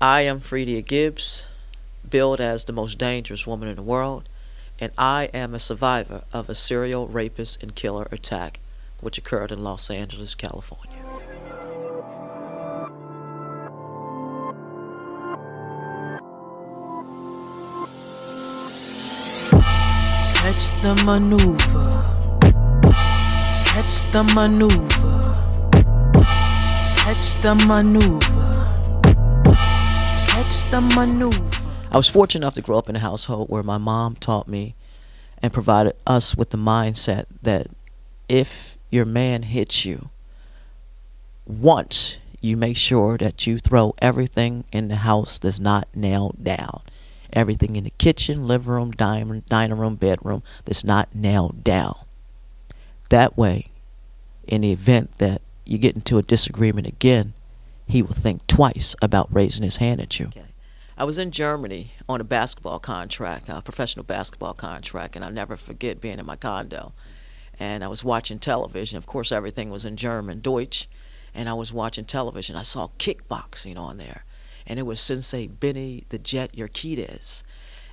I am Fredia Gibbs, billed as the most dangerous woman in the world, and I am a survivor of a serial rapist and killer attack which occurred in Los Angeles, California. Catch the maneuver. Catch the maneuver. Catch the maneuver. Catch the maneuver. I was fortunate enough to grow up in a household where my mom taught me and provided us with the mindset that if your man hits you once, you make sure that you throw everything in the house that's not nailed down. Everything in the kitchen, living room, dining room, bedroom that's not nailed down. That way, in the event that you get into a disagreement again, he will think twice about raising his hand at you. Okay. I was in Germany on a basketball contract, a professional basketball contract, and I'll never forget being in my condo. And I was watching television. Of course, everything was in German, Deutsch, and I was watching television. I saw kickboxing on there, and it was Sensei Benny the Jet Urquidez,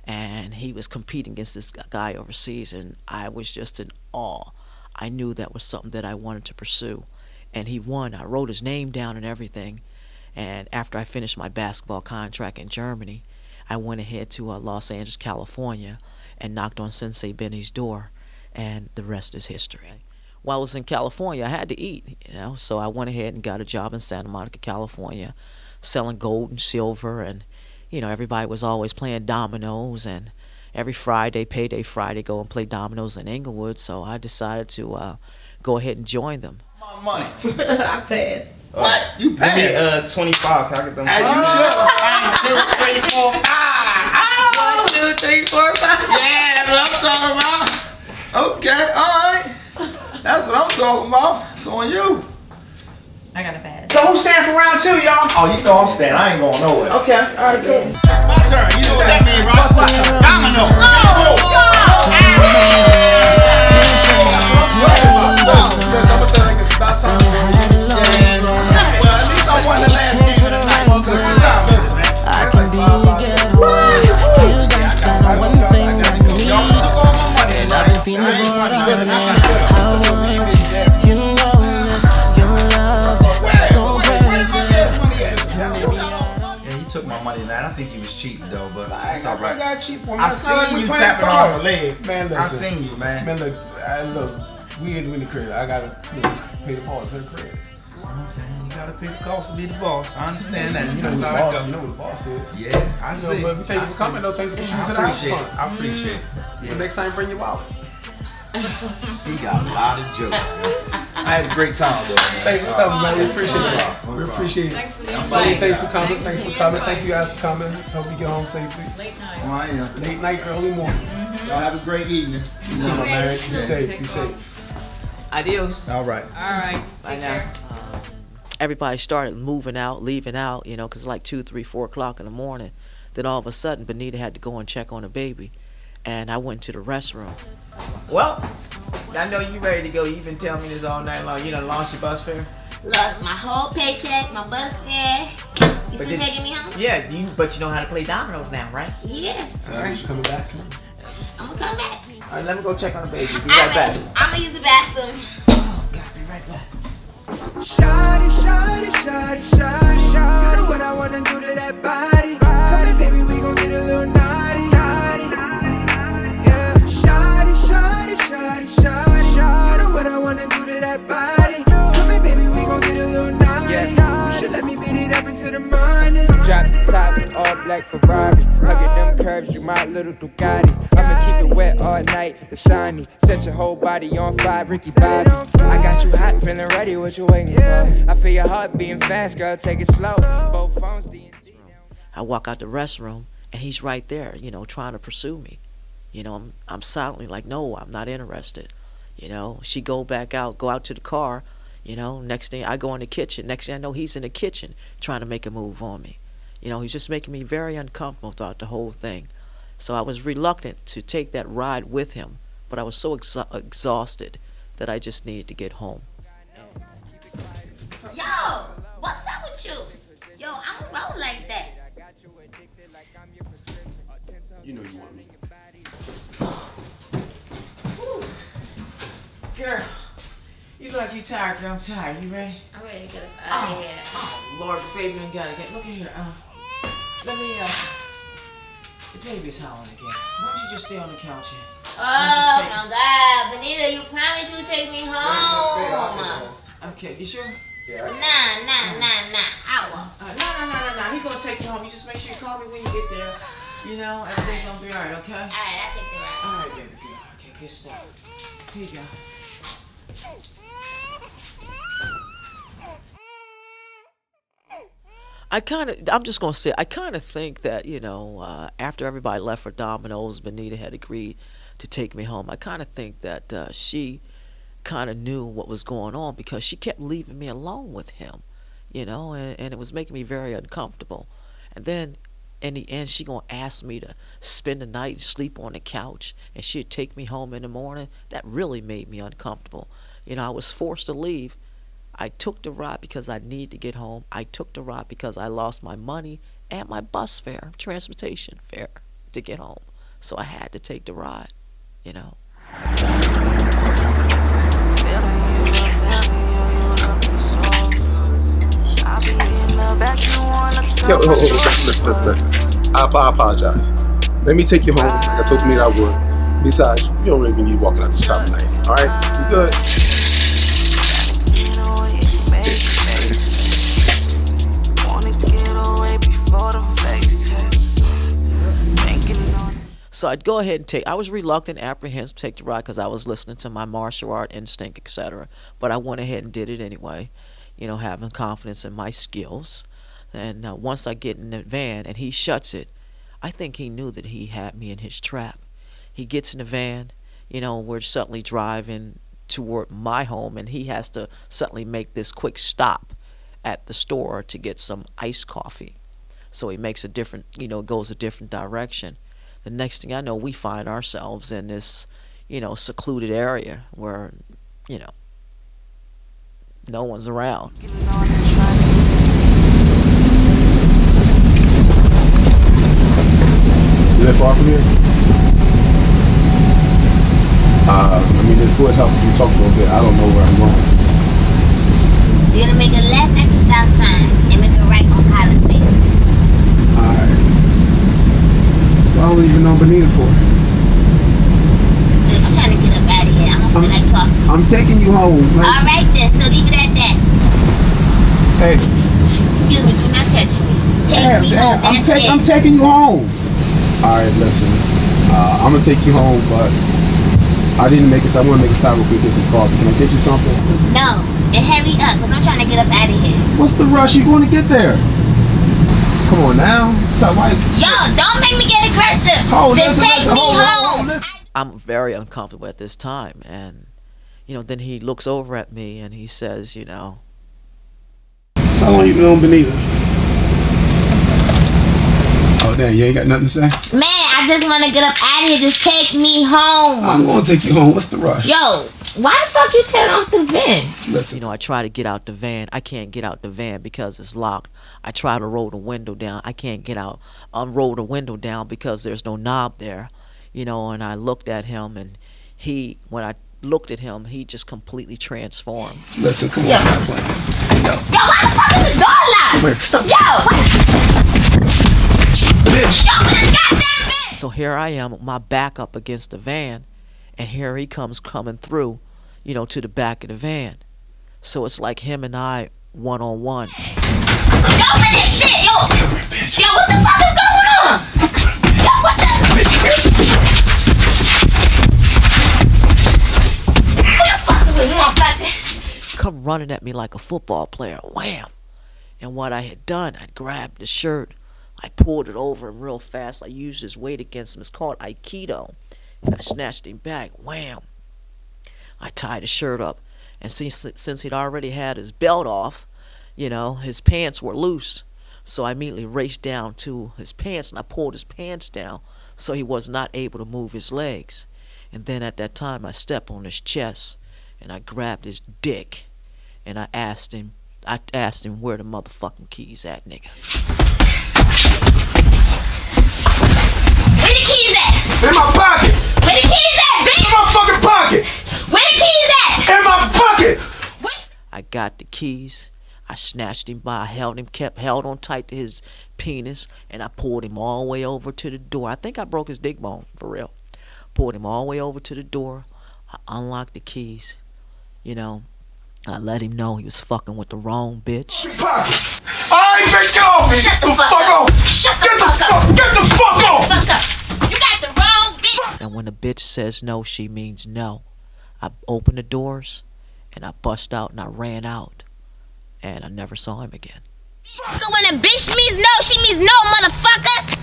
and he was competing against this guy overseas, and I was just in awe. I knew that was something that I wanted to pursue, and he won. I wrote his name down and everything, and after I finished my basketball contract in Germany, I went ahead to Los Angeles, California, and knocked on Sensei Benny's door, and the rest is history. While I was in California, I had to eat, so I went ahead and got a job in Santa Monica, California, selling gold and silver, and everybody was always playing dominoes, and every Friday, payday Friday, go and play dominoes in Inglewood, so I decided to go ahead and join them. My money. I passed. What? You passed? Give me 25. Can I get them? As you should. 1, 2, 3, 4, 5. 1, 2, 3, 4, 5. Yeah, that's what I'm talking about. Okay, alright. That's what I'm talking about. It's on you. I got a pass. So who's standing for round 2, y'all? Oh, you know I'm staying. I ain't going nowhere. Okay, alright, good. My turn. You know what that means, right? Domino. Well, at least I won the last game of the night. I can be a getaway. You got that one thing I need. And I've been feeling good all night. I want you. You know this. Your love is so perfect. Yeah, he took my money, man. I think he was cheating though, but it's all right. I cheat for me. I seen you tapping on the leg. Man, I listen. seen you, man. Man, look, we in the crib. I gotta pay the parts in the crib. Okay, you gotta pay the cost to be the boss. I understand that. You know That's who the how it boss. goes. You know who the boss is. Yeah, I see. But thank you for coming though. Thanks for coming to the house. I appreciate it. Yeah. Next time, bring you out. He got a lot of jokes, man. I had a great time though, man. Thanks for coming, man. We appreciate it. We appreciate it. Thanks for the Thanks for coming. Thanks for coming. Thank you guys for coming. Hope you get home safely. Late night. Oh, I am. Late night, early morning. Y'all have a great evening. You too, my man. Be safe. Be safe. Adios. All right. All right. Bye Take now. care. Everybody started moving out, leaving out, because like 2, 3, 4 o'clock in the morning. Then all of a sudden, Benita had to go and check on the baby. And I went to the restroom. Well, I know you ready to go. You've been telling me this all night long. You done lost your bus fare? Lost my whole paycheck, my bus fare. You But still did- taking me home? Yeah, but you know how to play dominoes now, right? Yeah. So you coming back soon? I'm gonna come back. All right, let me go check on the baby. Be right back. I'm gonna use the bathroom. Oh, God, be right back. Shawty, shawty, shawty, shawty. You know what I wanna do to that body. Come here, baby, we gon' get a little naughty. Yeah. Shawty, shawty, shawty, shawty. You know what I wanna do to that body. Come here, baby, we gon' get a little naughty. You should let me beat it up into the morning. Drop the top, all black Ferrari. Hugging them curves, you my little Ducati. I'ma keep it wet all night, the sunny. Set your whole body on fire, Ricky Bobby. I got you hot, feeling ready, what you waiting for? I feel your heart beating fast, girl, take it slow. Both phones, D&D. I walk out the restroom, and he's right there, trying to pursue me. I'm silently like, no, I'm not interested. She go out to the car. Next thing I go in the kitchen. Next thing I know, he's in the kitchen trying to make a move on me. He's just making me very uncomfortable throughout the whole thing. So I was reluctant to take that ride with him, but I was so exhausted that I just needed to get home. Yo, what's up with you? Yo, I don't roll like that. You know you want me. Girl, you look like you tired, girl. I'm tired. You ready? I'm ready to get up out of here. Oh, Lord, the baby done gotta get. Look at here. Let me, the baby's howling again. Why don't you just stay on the couch here? Oh my God, Benita, you promised you would take me home. Okay, you sure? Yeah. Nah. I won't. No. He's gonna take you home. You just make sure you call me when you get there. You know, everything's gonna be alright, okay? Alright, I'll take the ride. Alright, baby girl. Okay, good stuff. Here you go. I'm just going to say, I kind of think that, after everybody left for Dominoes, Benita had agreed to take me home. I kind of think that she kind of knew what was going on because she kept leaving me alone with him, and it was making me very uncomfortable. And then in the end, she going to ask me to spend the night and sleep on the couch, and she'd take me home in the morning. That really made me uncomfortable. I was forced to leave. I took the ride because I needed to get home. I took the ride because I lost my money and my bus fare, transportation fare to get home. So I had to take the ride, Listen. I apologize. Let me take you home. Like I told me I would. Besides, you don't really need walking out this time of night. All right? You good? So I'd go ahead and I was reluctant, apprehensive to take the ride because I was listening to my martial art instinct, etc. But I went ahead and did it anyway, having confidence in my skills. And once I get in the van and he shuts it, I think he knew that he had me in his trap. He gets in the van, we're suddenly driving toward my home, and he has to suddenly make this quick stop at the store to get some iced coffee. So he makes goes a different direction. The next thing I know, we find ourselves in this, secluded area where, no one's around. You live far from here? This would help if you talk a little bit. I don't know where I'm going. You're gonna make a left at the stop sign and make a right on Coliseum. Alright. So I don't even know Benita for. Look, I'm trying to get up out of here. I don't feel like talking. I'm taking you home. Alright then, so leave it at that. Hey. Excuse me, do not touch me. Take me home. I'm taking you home. Alright, listen. I'm gonna take you home, but I didn't make it, so I want to make a stop real quick, get some coffee. Can I get you something? No, and hurry up, because I'm trying to get up out of here. What's the rush? You going to get there? Come on now. Stop like. Yo, don't make me get aggressive. Just take me home. I'm very uncomfortable at this time, and then he looks over at me and he says, So how long you been on Benita? Oh damn, you ain't got nothing to say? Man, I just want to get up out of here. Just take me home. I'm gonna take you home. What's the rush? Yo, why the fuck you turn off the van? Listen. I try to get out the van. I can't get out the van because it's locked. I try to roll the window down. I can't get out. Roll the window down because there's no knob there. And I looked at him, and when I looked at him, he just completely transformed. Listen, come on, stop playing. Yo, why the fuck is the door locked? Come here, stop. Bitch. Yo, goddamn bitch. So here I am, with my back up against the van, and here he comes coming through, to the back of the van. So it's like him and I one-on-one. Yo, open this shit, yo. Yo, what the fuck is going on? Yo, what the? Who you fucking with, motherfucker? Come running at me like a football player. Wham! And what I had done, I grabbed the shirt. I pulled it over him real fast. I used his weight against him. It's called Aikido. And I snatched him back. Wham! I tied his shirt up. And since he'd already had his belt off, his pants were loose. So I immediately raced down to his pants and I pulled his pants down so he was not able to move his legs. And then at that time I stepped on his chest and I grabbed his dick and I asked him where the motherfucking keys at, nigga. Where the keys at? In my pocket. Where the keys at, bitch? In my fucking pocket. Where the keys at? In my pocket. I got the keys. I snatched him by, I held on tight to his penis, and I pulled him all the way over to the door. I think I broke his dick bone, for real. Pulled him all the way over to the door. I unlocked the keys. You know, I let him know he was fucking with the wrong bitch. Pocket. All right, bitch, get off me. Shut the fuck up. Shut the fuck up. Get the fuck off. You got the wrong bitch. And when a bitch says no, she means no. I opened the doors, and I bust out, and I ran out. And I never saw him again. When a bitch means no, she means no, motherfucker.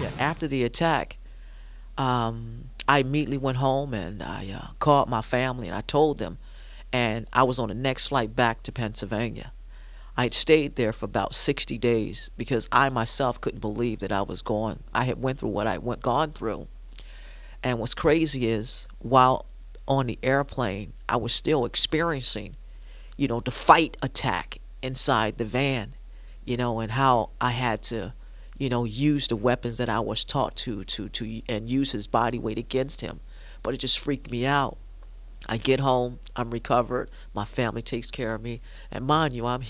Yeah, after the attack, I immediately went home and I called my family and I told them. And I was on the next flight back to Pennsylvania. I had stayed there for about 60 days because I myself couldn't believe that I was gone. I had went through what I gone through. And what's crazy is, while on the airplane, I was still experiencing, you know, the fight attack inside the van, you know, and how I had to, you know, use the weapons that I was taught to and use his body weight against him. But it just freaked me out. I get home, I'm recovered, my family takes care of me, and mind you, I'm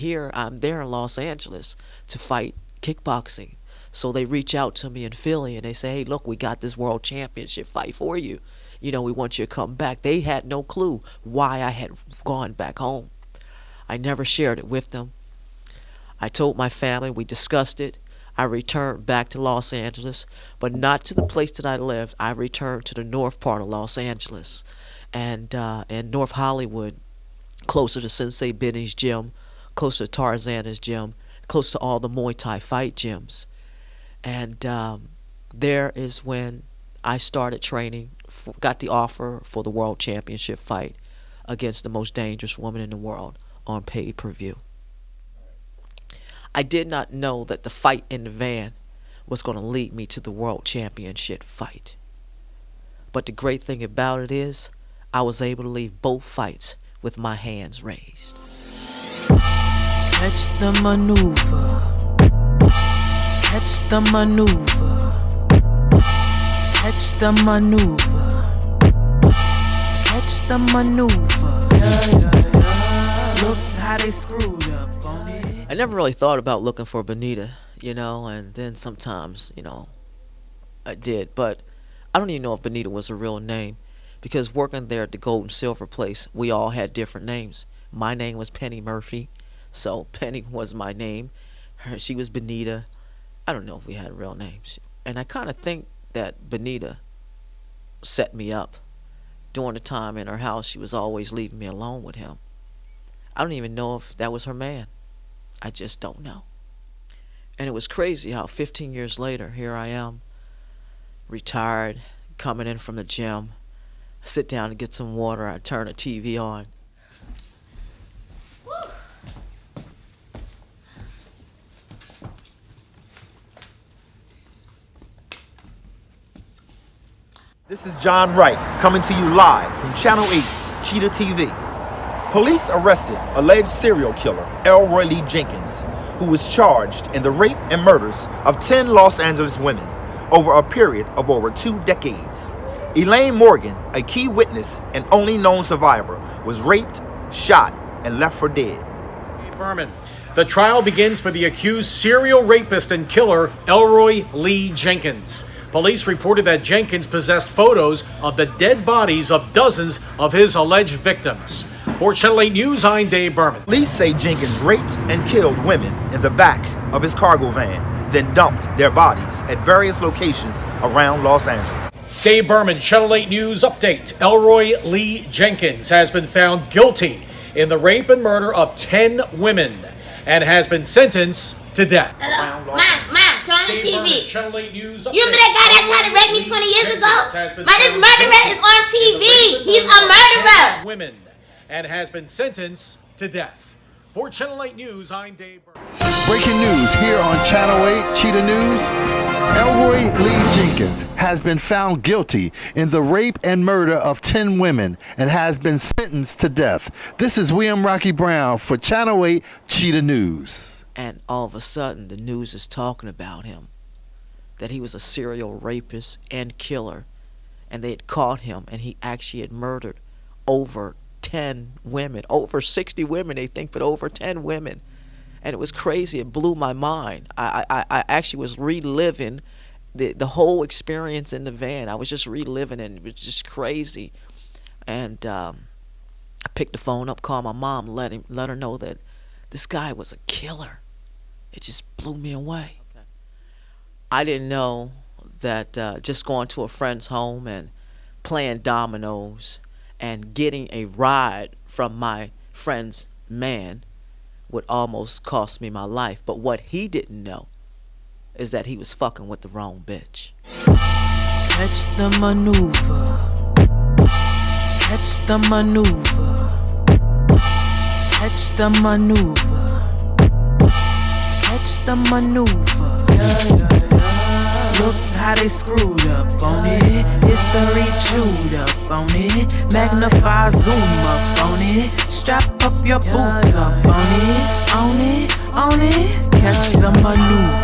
there in Los Angeles to fight kickboxing. So they reach out to me in Philly and they say, hey, look, we got this world championship fight for you. You know, we want you to come back. They had no clue why I had gone back home. I never shared it with them. I told my family, we discussed it. I returned back to Los Angeles, but not to the place that I lived. I returned to the north part of Los Angeles and in North Hollywood, closer to Sensei Benny's gym, closer to Tarzana's gym, close to all the Muay Thai fight gyms. And there is when I started training, got the offer for the world championship fight against the most dangerous woman in the world on pay-per-view. I did not know that the fight in the van was going to lead me to the world championship fight. But the great thing about it is, I was able to leave both fights with my hands raised. Catch the maneuver. Catch the maneuver. Catch the maneuver. Catch the maneuver. Look how they screwed up on it. I never really thought about looking for Benita, you know, and then sometimes, you know, I did. But I don't even know if Benita was her real name, because working there at the Gold and Silver place, we all had different names. My name was Penny Murphy, so Penny was my name. She was Benita. I don't know if we had real names. And I kind of think that Benita set me up. During the time in her house, she was always leaving me alone with him. I don't even know if that was her man. I just don't know. And it was crazy how 15 years later, here I am, retired, coming in from the gym. I sit down to get some water. I turn the TV on. This is John Wright coming to you live from Channel 8, Cheetah TV. Police arrested alleged serial killer Elroy Lee Jenkins, who was charged in the rape and murders of 10 Los Angeles women over a period of over 2 decades. Elaine Morgan, a key witness and only known survivor, was raped, shot, and left for dead. Berman. The trial begins for the accused serial rapist and killer Elroy Lee Jenkins. Police reported that Jenkins possessed photos of the dead bodies of dozens of his alleged victims. For Channel 8 News, I'm Dave Berman. Police say Jenkins raped and killed women in the back of his cargo van, then dumped their bodies at various locations around Los Angeles. Dave Berman, Channel 8 News Update. Elroy Lee Jenkins has been found guilty in the rape and murder of 10 women and has been sentenced to death. Hello? Ma, turn on the TV. Channel 8 News Update. You remember that guy that tried to rape me 20 years ago? This murderer is on TV. He's a murderer. Women and has been sentenced to death. For Channel 8 News, I'm Dave Berman. Breaking news here on Channel 8 Cheetah News. Elroy Lee Jenkins has been found guilty in the rape and murder of 10 women and has been sentenced to death. This is William Rocky Brown for Channel 8 Cheetah News. And all of a sudden, the news is talking about him, that he was a serial rapist and killer, and they had caught him, and he actually had murdered over 10 women, over 60 women, they think, but over 10 women. And it was crazy. It blew my mind. I actually was reliving the whole experience in the van. I was just reliving it, and it was just crazy. And I picked the phone up, called my mom, let her know that this guy was a killer. It just blew me away. Okay. I didn't know that just going to a friend's home and playing dominoes and getting a ride from my friend's man would almost cost me my life. But what he didn't know is that he was fucking with the wrong bitch. Catch the maneuver. Catch the maneuver. Catch the maneuver. Catch the maneuver. Look how they screwed up on it. History chewed up on it. Magnify, zoom up on it. Strap up your boots up on it. On it, on it. Catch the maneuver.